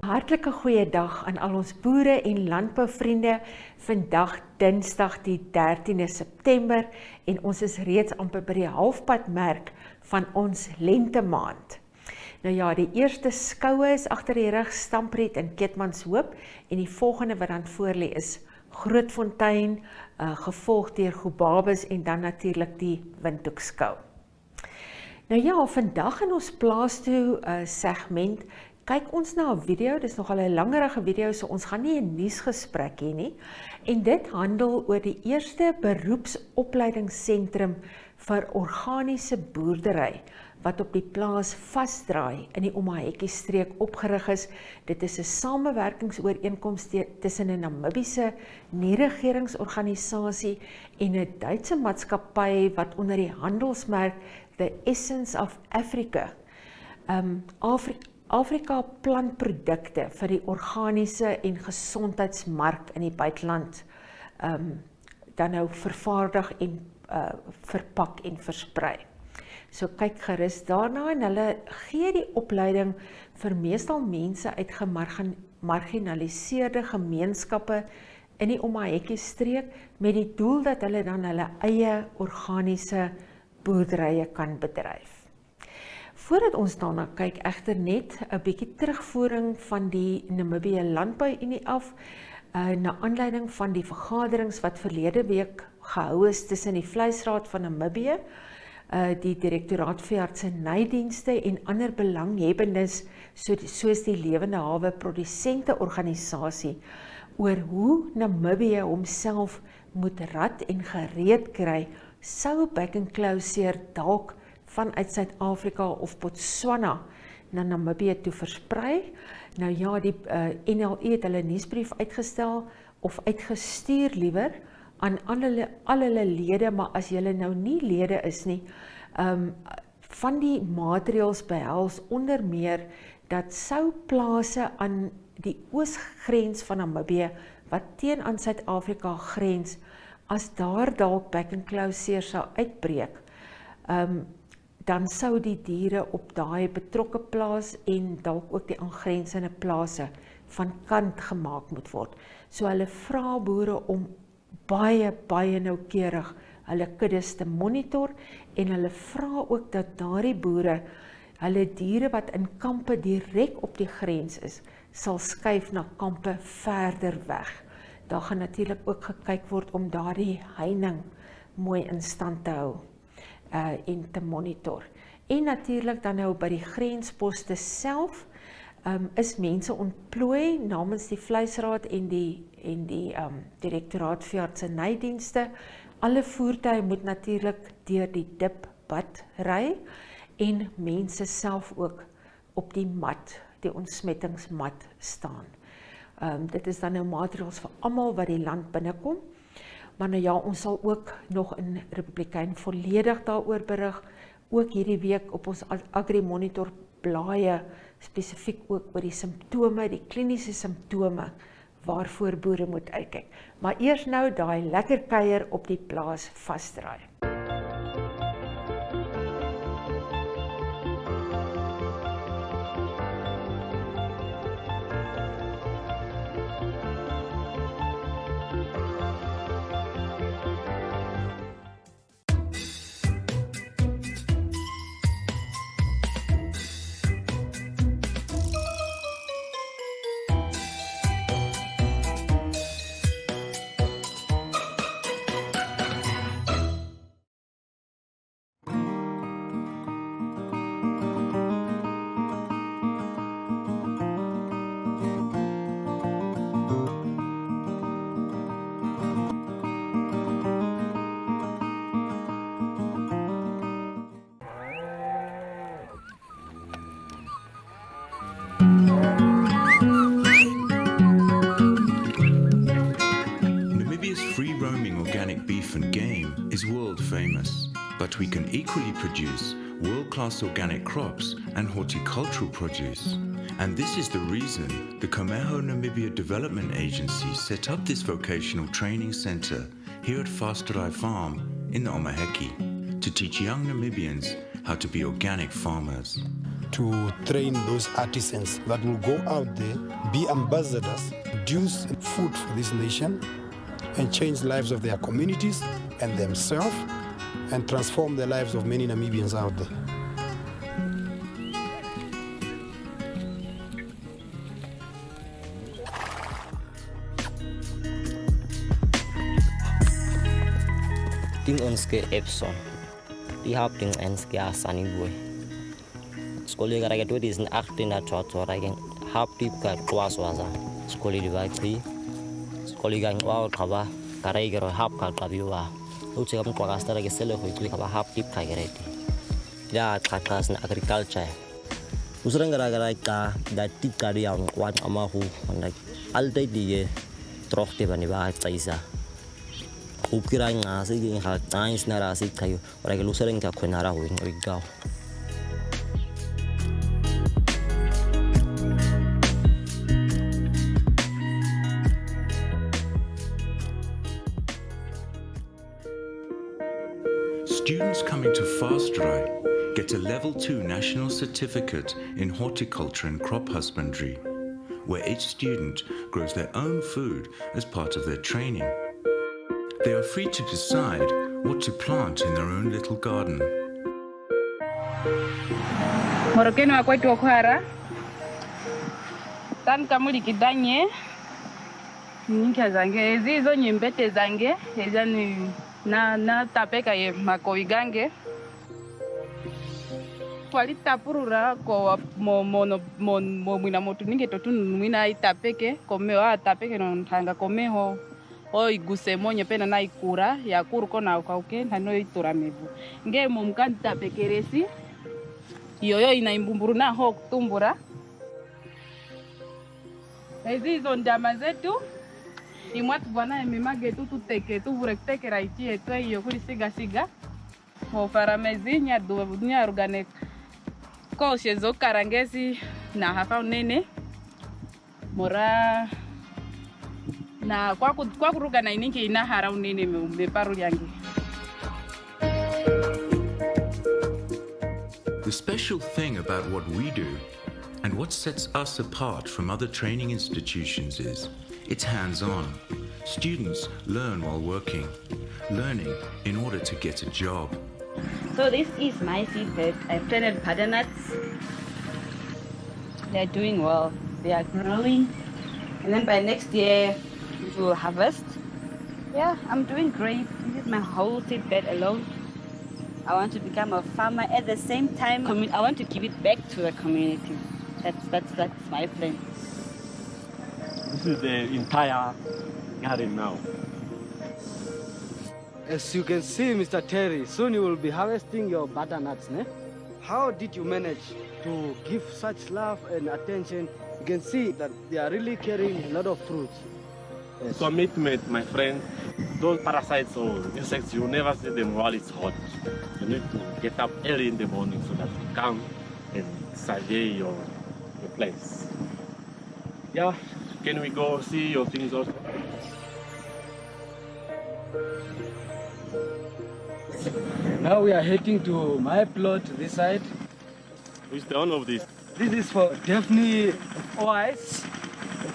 Hartlike goeie dag aan al ons boere en landbouvriende. Vandag Dinsdag die 13de September en ons is reeds amper by die halfpadmerk van ons lentemaand. Nou ja, die eerste skoue is agter die rug, Stampriet in Keetmanshoop en die volgende wat dan voorlê is Grootfontein, gevolg deur Gobabis en dan natuurlik die Windhoekskou. Nou ja, vandag in ons plaas toe segment kyk ons na 'n video, dis nogal 'n langerige video, so ons gaan nie 'n nuusgesprek hê nie. En dit handel oor die eerste beroepsopleidingsentrum vir organiese boerdery wat op die plaas Vasdraai in die Omahekestreek opgerig is. Dit is 'n samewerkingsooreenkoms tussen 'n Namibiese nieregeringsorganisasie en 'n Duitse maatskappy wat onder die handelsmerk The Essence of Afrika Afrika plantprodukte vir die organiese en gesondheidsmark in die buiteland dan nou vervaardig en verpak en versprei. So kyk gerus daarna en hulle gee die opleiding vir meestal mense uit gemarginaliseerde gemeenskappe in die Omahekestreek met die doel dat hulle dan hulle eie organiese boerderye kan bedryf. Voordat ons daarna kyk, egter net 'n bietjie terugvoering van die Namibië Landbou-Unie af, na aanleiding van die vergaderings wat verlede week gehou is tussen die Vleisraad van Namibië, die Direktoraat Veeartsenydienste en ander belanghebbendes soos die Lewende Hawe Produsente Organisasie oor hoe Namibië homself moet rad en gereed kry, sou back and closure dalk vanuit Suid-Afrika of Botswana na Namibië toe versprei. Nou ja, die NLE het hulle nuusbrief uitgestel of uitgestuur liewer aan al hulle lede, maar as julle nou nie lede is nie, van die maatreëls behels onder meer dat sou plase aan die oosgrens van Namibië wat teen aan Suid-Afrika grens, as daar dalk back and closure sou uitbreek, dan sou die diere op daai betrokke plaas en dalk ook die aangrensende plase van kant gemaak moet word. So hulle vra boere om baie noukeurig hulle kuddes te monitor en hulle vra ook dat daardie boere hulle diere wat in kampe direk op die grens is, sal skuif na kampe verder weg. Daar gaan natuurlik ook gekyk word om daardie heining mooi in stand te hou en te monitor. En natuurlik dan nou by die grensposte self is mense ontplooi namens die Vleisraad en die Direktoraat Veeartsenydienste. Alle voertuie moet natuurlik deur die dippad ry en mense self ook op die mat, die ontsmettingsmat staan. Dit is dan nou maatreëls vir almal wat die land binnekom. Maar nou ja, ons sal ook nog in Republikein volledig daaroor berig, ook hierdie week op ons Agri Monitor blaaie, spesifiek ook oor die simptome, die kliniese simptome, waarvoor boere moet uitkyk. Maar eers nou daai lekker kuier op die plaas Vasdraai. Free-roaming organic beef and game is world famous, but we can equally produce world-class organic crops and horticultural produce. And this is the reason the Komeho Namibia Development Agency set up this vocational training center here at Vasdraai Farm in the Omaheke to teach young Namibians how to be organic farmers. to train those artisans that will go out there, be ambassadors, produce food for this nation, and change lives of their communities and themselves, and transform the lives of many Namibians out there. Ding ons ke Epson. Die help ding ons ke asani boy. Skole ga ga 2018 na tsotso ra gen help deep ka kwaswaza. Skole di ba tri. Skole ga ngwa khaba ka ra igero help ka qabiwa. Utse ka mqwa ka stara ke sele go itwi ka ba help deep ka gereti. Ya thakas na agriculture. Usranga ga ka da tika ri ang kwat amahu like alde die trochte bani ba tsaisa. Ukira nga se ging ha tais na ra se kayo ora ke luseren ka khonara ho ngoi gao. Students coming to Vasdraai get a level 2 national certificate in horticulture and crop husbandry, where each student grows their own food as part of their training. They are free to decide what to plant in their own little garden. Morokeni wa kwetu okwara. Tan kamuli kidanye. Ninka zange ezizo nyimbete zange ezani na tapeka ye makoigange. Twalitapurura ko mwina motu ninge totunu mwina itapeke Komeho tapeke no ntanga Komeho. Oi guse monye pena na ikura ya kuruko na ukauke na no itura mevu nge mumkanta pekeresi yoyo ina imbumburu na ho kutumbura hizo ndama zetu imwatu bwana emimage tu tuteke tu burekteke raiti eto iyo kuri siga ho faramezi nya dunya organic ko shezo karangesi na hafa unene mora na kwa kuruga na ininki ina harau nini meparu yangi. The special thing about what we do and what sets us apart from other training institutions is it's hands-on. Students learn while working, learning in order to get a job. So this is my seed bed. I've planted butternuts. They're doing well. They are growing. And then by next year, we will harvest. Yeah, I'm doing great. This is my whole seed bed alone. I want to become a farmer at the same time. I want to give it back to the community. That's my plan. This is the entire garden now. As you can see, Mr. Terry, soon you will be harvesting your butternuts, ne? How did you manage to give such love and attention? You can see that they are really carrying a lot of fruits. Yes. Commitment, my friend. Those parasites or insects, you never see them while it's hot. You need to get up early in the morning so that you come and survey your place. Yeah, can we go see your things also? Now we are heading to my plot this side. Which the owner of this? This is for Daphne ois.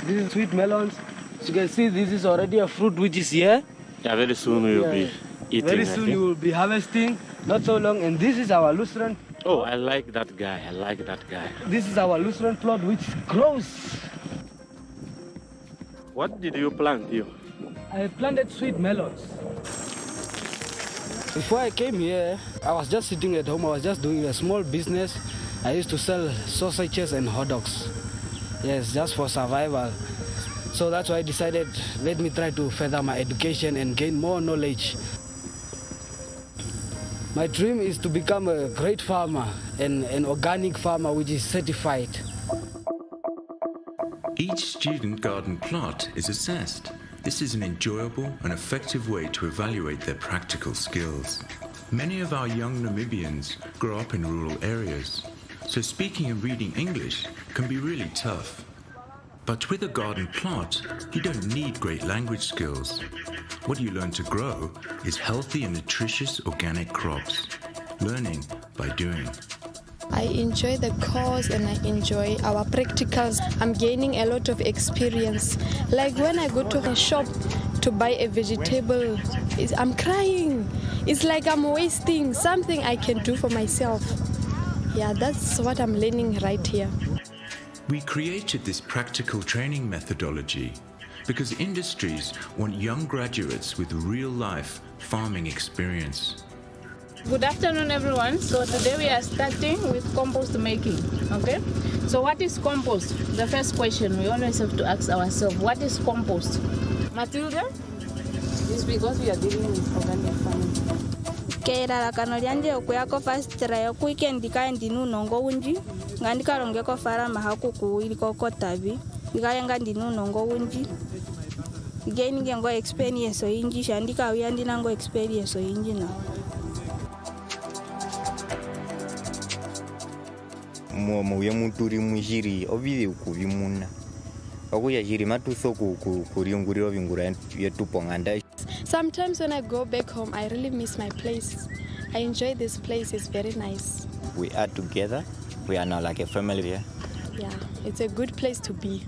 This is sweet melons. As you can see, this is already a fruit which is here. Yeah, very soon we will be eating. Very soon you will be harvesting. Not so long. And this is our lucerne. Oh, I like that guy. I like that guy. This is our lucerne plot which grows. What did you plant here? I planted sweet melons. Before I came here, I was just sitting at home. I was just doing a small business. I used to sell sausages and hot dogs. Yes, just for survival. So that's why I decided, let me try to further my education and gain more knowledge. My dream is to become a great farmer, an organic farmer which is certified. Each student garden plot is assessed. This is an enjoyable and effective way to evaluate their practical skills. Many of our young Namibians grow up in rural areas, so speaking and reading English can be really tough. But with a garden plot, you don't need great language skills. What you learn to grow is healthy and nutritious organic crops. Learning by doing. I enjoy the course and I enjoy our practicals. I'm gaining a lot of experience. Like when I go to a shop to buy a vegetable, I'm crying. It's like I'm wasting something I can do for myself. Yeah, that's what I'm learning right here. We created this practical training methodology because industries want young graduates with real-life farming experience. Good afternoon, everyone. So today we are starting with compost making, okay? So what is compost? The first question we always have to ask ourselves, what is compost? Matilda? It's because we are dealing with organic farming. Keira kano lyanje okuyako Vasdraai okuikendika ndinu nongo unji ngandika rongeko fara mahaku kuiliko kotavi ngaya ndinu nongo unji gaining ngo experience inji shandika uyandina ngo experience inji na muye muturi mujiri ovide ukuvimuna okuya jiri matuso kuriunguriro vingura yetupo nganda. Sometimes when I go back home, I really miss my place. I enjoy this place, it's very nice. We are together, we are now like a family here. Yeah, it's a good place to be.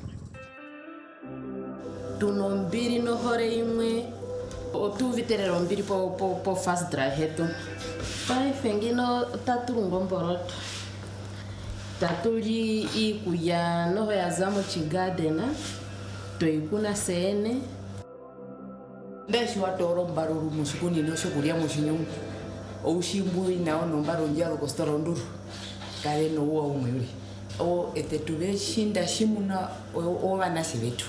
Tunombiri no hore imwe otuviterero mbiri po Vasdraai hetu. Pai fengino taturungomborot. Tatuli ikuya no ya zamo chigadena. Toikuna sene. Ndeshi watoro mbaruru mushikuni no shokuria mushinyungu. Oshimbu inao no mbaro njalo kostoro nduru. Kale no uwa umwe. O etetuve shinda shimuna o vanasi vetu.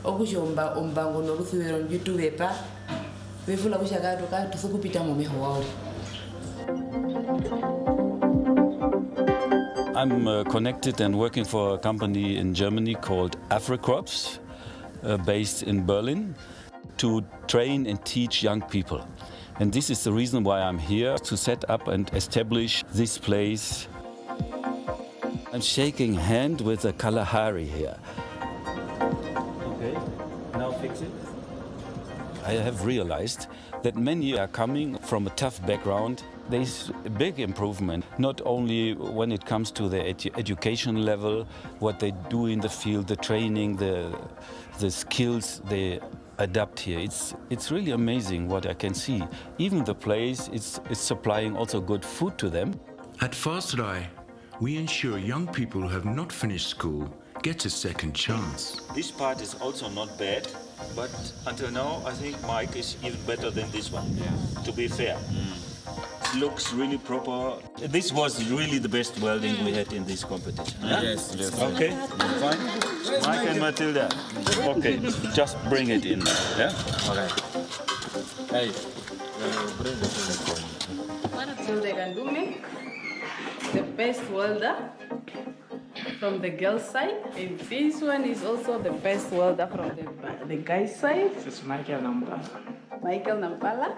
Okushomba ombango no ruthwero njutuvepa. Vefula kushakato ka tusukupita mu meho wao. I'm connected and working for a company in Germany called africrops, based in Berlin, to train and teach young people. And this is the reason why I'm here, to set up and establish this place. I'm shaking hand with the Kalahari here. Okay, now fix it. I have realized that many are coming from a tough background. There's a big improvement, not only when it comes to the education level, what they do in the field, the training, the skills they adapt here. It's really amazing what I can see. Even the place is supplying also good food to them. At Vasdraai, we ensure young people who have not finished school get a second chance. This part is also not bad, but until now I think Mike is even better than this one, to be fair. It looks really proper. This was really the best welding we had in this competition. Huh? Yes. Okay, fine. Mike and Matilda. Okay, just bring it in. Yeah? Okay. Hey, so they can do me the best welder from the girl's side, and this one is also the best welder from the guy's side. This is Michael Nampala. Michael Nampala.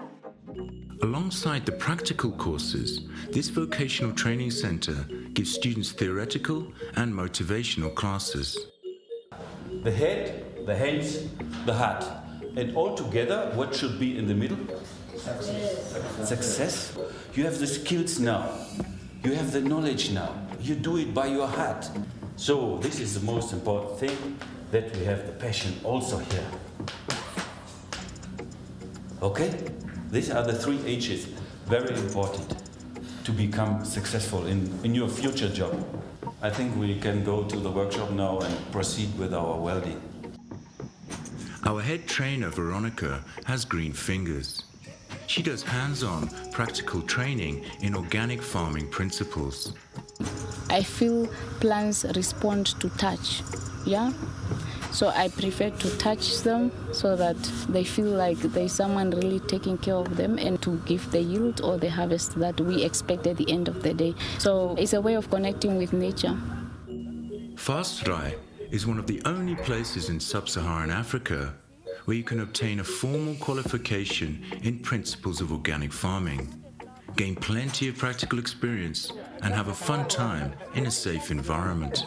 Alongside the practical courses, this vocational training center gives students theoretical and motivational classes. The head, the hands, the heart. And all together, what should be in the middle? Success. You have the skills now. You have the knowledge now. You do it by your heart. So this is the most important thing, that we have the passion also here. Okay? These are the 3 H's, very important to become successful in your future job. I think we can go to the workshop now and proceed with our welding. Our head trainer, Veronica, has green fingers. She does hands-on practical training in organic farming principles. I feel plants respond to touch, yeah? So I prefer to touch them so that they feel like there's someone really taking care of them and to give the yield or the harvest that we expect at the end of the day. So it's a way of connecting with nature. Vasdraai is one of the only places in sub-Saharan Africa where you can obtain a formal qualification in principles of organic farming, gain plenty of practical experience, and have a fun time in a safe environment.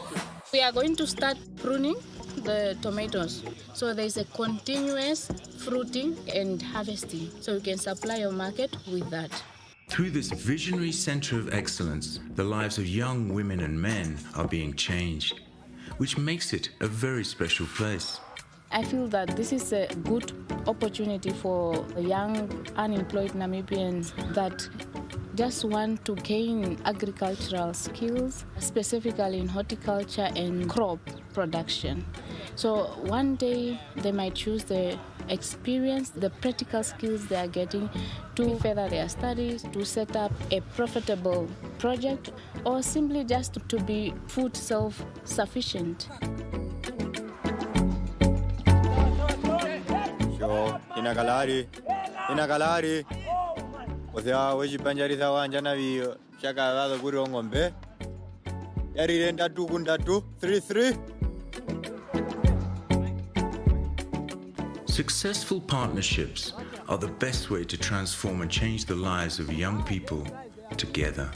We are going to start pruning the tomatoes. So there's a continuous fruiting and harvesting. So you can supply your market with that. Through this visionary centre of excellence, the lives of young women and men are being changed, which makes it a very special place. I feel that this is a good opportunity for young unemployed Namibians that just want to gain agricultural skills, specifically in horticulture and crop production. So one day they might choose the experience, the practical skills they are getting to further their studies, to set up a profitable project, or simply just to be food self-sufficient. Inakalari. Osea wechipanjarisa wanja naviyo chakavava kuri ng'ombe. Yarire ndatu kundatu 3-3. Successful partnerships are the best way to transform and change the lives of young people together.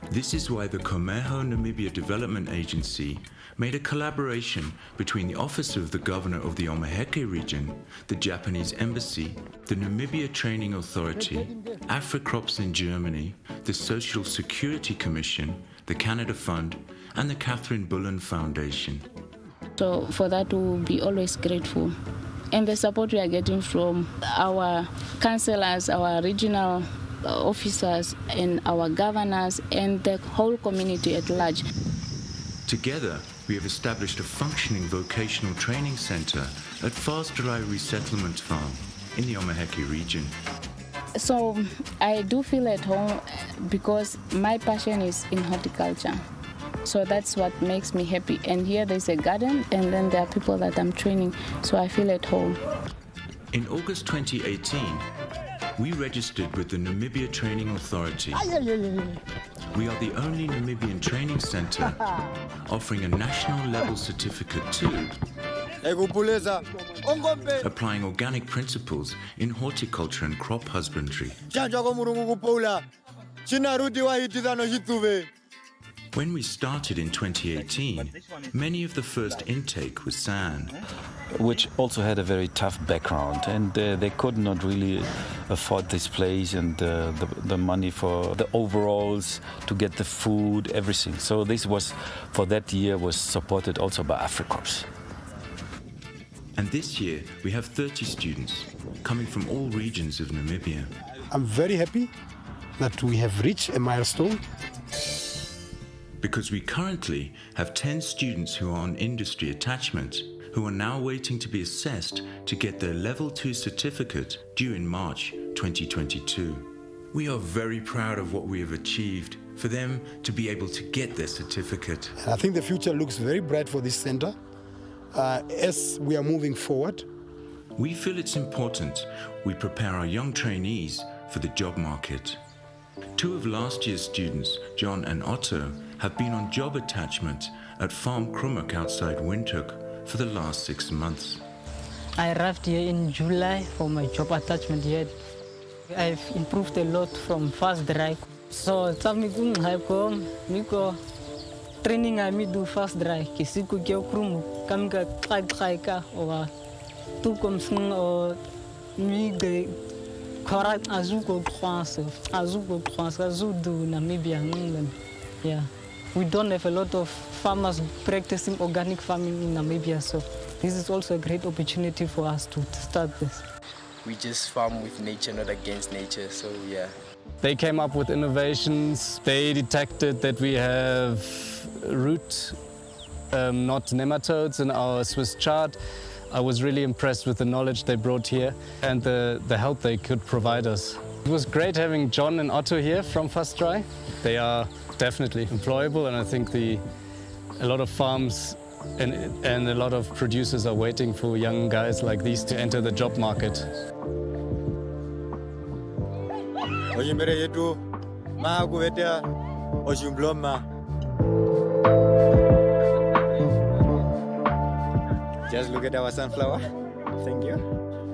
This is why the Komeho Namibia Development Agency made a collaboration between the Office of the Governor of the Omahekestreek region, the Japanese Embassy, the Namibia Training Authority, africrops in Germany, the Social Security Commission, the Canada Fund, and the Catherine Bullen Foundation. So for that, we'll be always grateful. And the support we are getting from our councillors, our regional officers, and our governors, and the whole community at large. Together, we have established a functioning vocational training centre at Vasdraai Resettlement Farm in the Omahekestreek region. So I do feel at home because my passion is in horticulture. So that's what makes me happy. And here there's a garden, and then there are people that I'm training, so I feel at home. In August 2018, we registered with the Namibia Training Authority. We are the only Namibian training centre offering a national level certificate to applying organic principles in horticulture and crop husbandry. When we started in 2018, many of the first intake was San, which also had a very tough background, and they could not really afford this place and the money for the overalls, to get the food, everything. So this was, for that year, was supported also by africrops. And this year we have 30 students coming from all regions of Namibia. I'm very happy that we have reached a milestone. Because we currently have 10 students who are on industry attachment, who are now waiting to be assessed to get their Level 2 certificate due in March 2022. We are very proud of what we have achieved for them to be able to get their certificate. And I think the future looks very bright for this center as we are moving forward. We feel it's important we prepare our young trainees for the job market. Two of last year's students, John and Otto, have been on job attachment at Farm Krumuk outside Windhoek for the last 6 months. I arrived here in July for my job attachment here. I've improved a lot from Vasdraai. So Miko training I me do Vasdraai. Kisiku kyo Krumuk kamika kaika or tukom sing or me the correct azuko croissant azudu Namibia England. Yeah. We don't have a lot of farmers practicing organic farming in Namibia, so this is also a great opportunity for us to start this. We just farm with nature, not against nature, so yeah. They came up with innovations. They detected that we have root, not nematodes, in our Swiss chart. I was really impressed with the knowledge they brought here and the help they could provide us. It was great having John and Otto here from Vasdraai. They are definitely employable, and I think a lot of farms and a lot of producers are waiting for young guys like these to enter the job market. Just look at our sunflower. Thank you.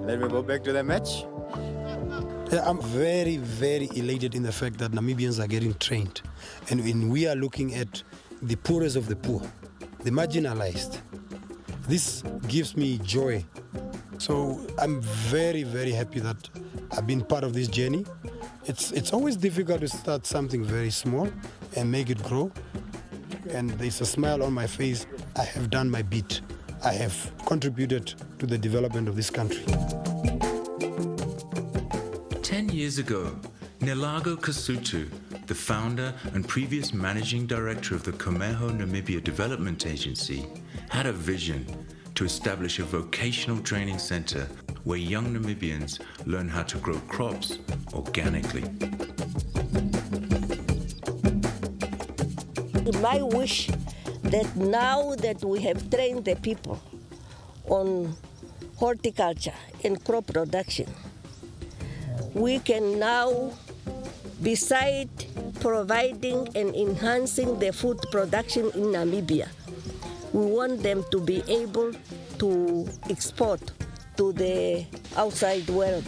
Let me go back to the match. Yeah, I'm very, very elated in the fact that Namibians are getting trained. And when we are looking at the poorest of the poor, the marginalized, this gives me joy. So I'm very, very happy that I've been part of this journey. It's always difficult to start something very small and make it grow. And there's a smile on my face. I have done my bit. I have contributed to the development of this country. 10 years ago, Nelago Kasutu, the founder and previous managing director of the Komeho Namibian Development Agency, had a vision to establish a vocational training center where young Namibians learn how to grow crops organically. My wish that now that we have trained the people on horticulture and crop production, we can now, beside providing and enhancing the food production in Namibia, we want them to be able to export to the outside world.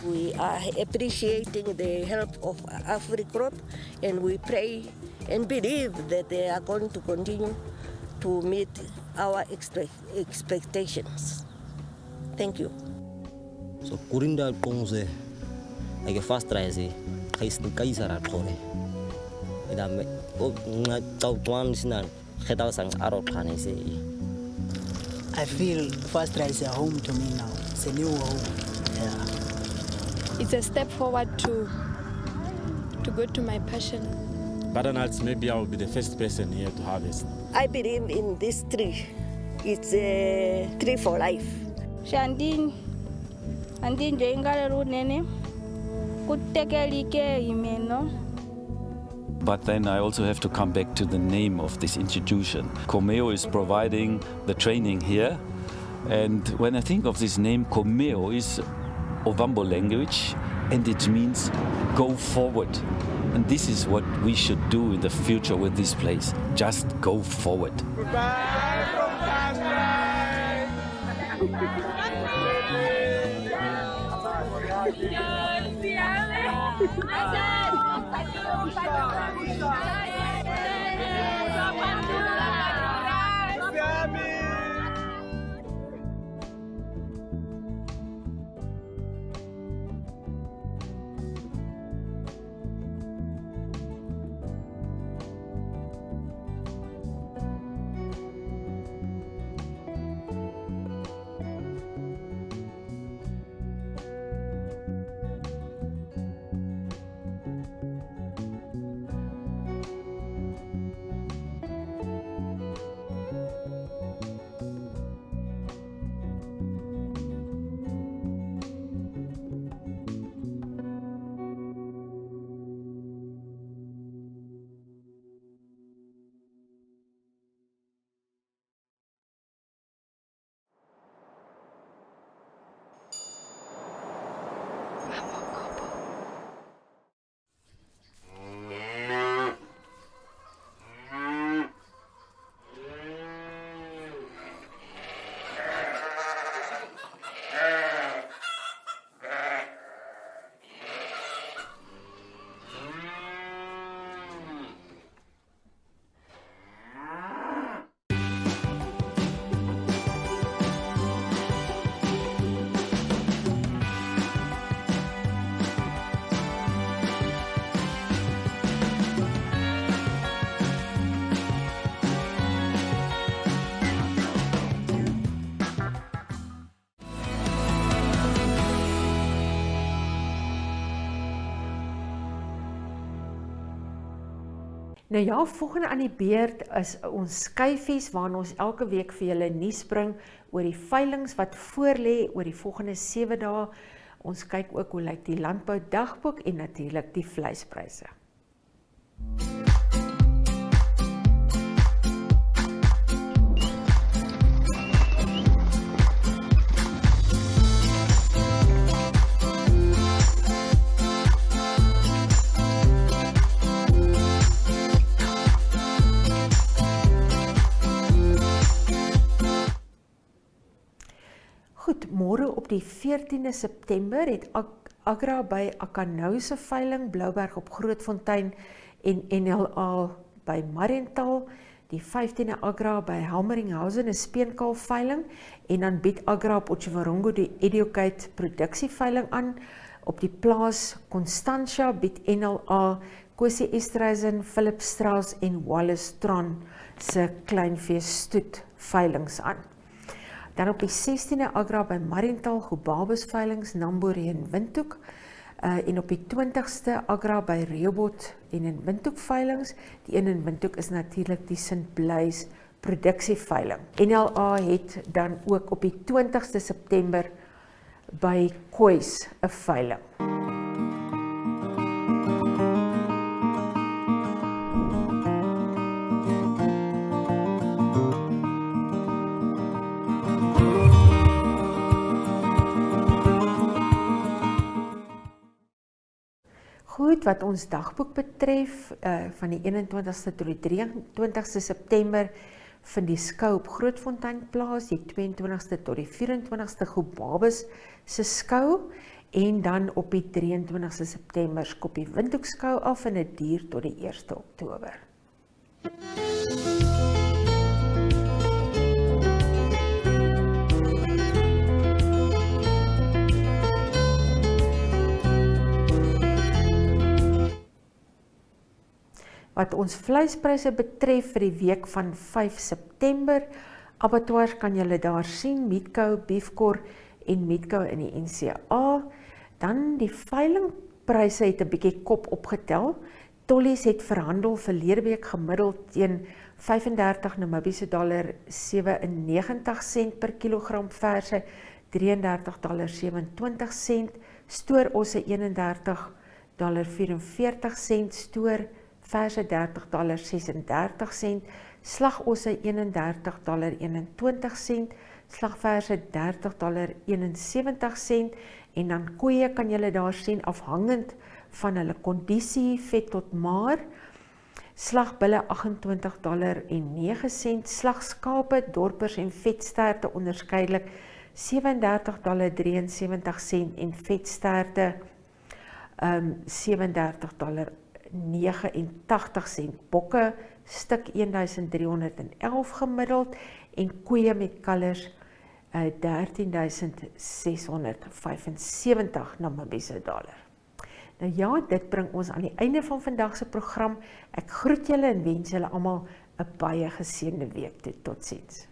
We are appreciating the help of africrops, and we pray and believe that they are going to continue to meet our expectations. Thank you. So kurinda kongse ake Vasdraai se kaisara khone ida me o nga tawtwan sina khedal sang aro khane se. I feel Vasdraai is a home to me now. It's a new home. Yeah. It's a step forward to go to my passion. Butternut, maybe I will be the first person here to harvest. I believe in this tree. It's a tree for life. Shandin jengale runene kutekelike imeno. But then I also have to come back to the name of this institution. Komeho is providing the training here. And when I think of this name, Komeho is Ovambo language, and it means go forward. And this is what we should do in the future with this place. Just go forward. Goodbye from Nou ja, volgende aan die beurt is ons skyfies waarin ons elke week vir julle nuus bring oor die veilings wat voorlê oor die volgende 7 dae. Ons kyk ook hoe lyk die landbou dagboek en natuurlik die vleispryse. Goed, môre op die 14de September het Agri by Akanau se veiling, Blouberg op Grootfontein en NLA by Mariental, die 15de Agri by Helmeringhausen 'n speenkaal veiling en dan bied Agri op Otjiwarongo die Educate produksieveiling aan. Op die plaas Constantia bied NLA, Kosie Esterhuizen, Philip Strauss en Wallace Tron se kleinveestoet veilings aan. Dan op die 16de Agri by Mariental, Gobabes veilings, Namborie en Windhoek. En op die 20ste Agri by Rehoboth en in Windhoek veilings. Die een in Windhoek is natuurlik die St. Blaise produksieveiling. NLA het dan ook op die 20ste September by Kois 'n veiling. Goed, wat ons dagboek betref, van die 21ste tot die 23ste September vind die skou op Grootfontein plaas, die 22ste tot die 24ste Gobabes se skou, en dan op die 23ste September skop die Windhoek skou af en dit duur tot die 1ste Oktober. Wat ons vleispryse betref vir die week van 5 September, abattoirs kan julle daar sien, Meatco, Beefcore en Meatco in die NCA. Dan die veilingpryse het 'n bietjie kop opgetel. Tollies het verhandel verlede week gemiddeld teen 35 Namibiese dollar 97 sent per kilogram verse, $33.27, stoorosse $31.44, stoor verse $30.36, slagosse $31.21, slagverse $30.71 en dan koeie kan julle daar sien afhangend van hulle kondisie, vet tot maar. Slagbulle $28.09, slagskape, dorpers en vetsterte onderskeidelik $37.73 en vetsterte $37.89, bokke stuk 1311 gemiddeld en koeie met kalvers 13.675 Namibiese dollar. Nou ja, dit bring ons aan die einde van vandag se program. Ek groet julle en wens julle almal 'n baie geseënde week toe. Totsiens.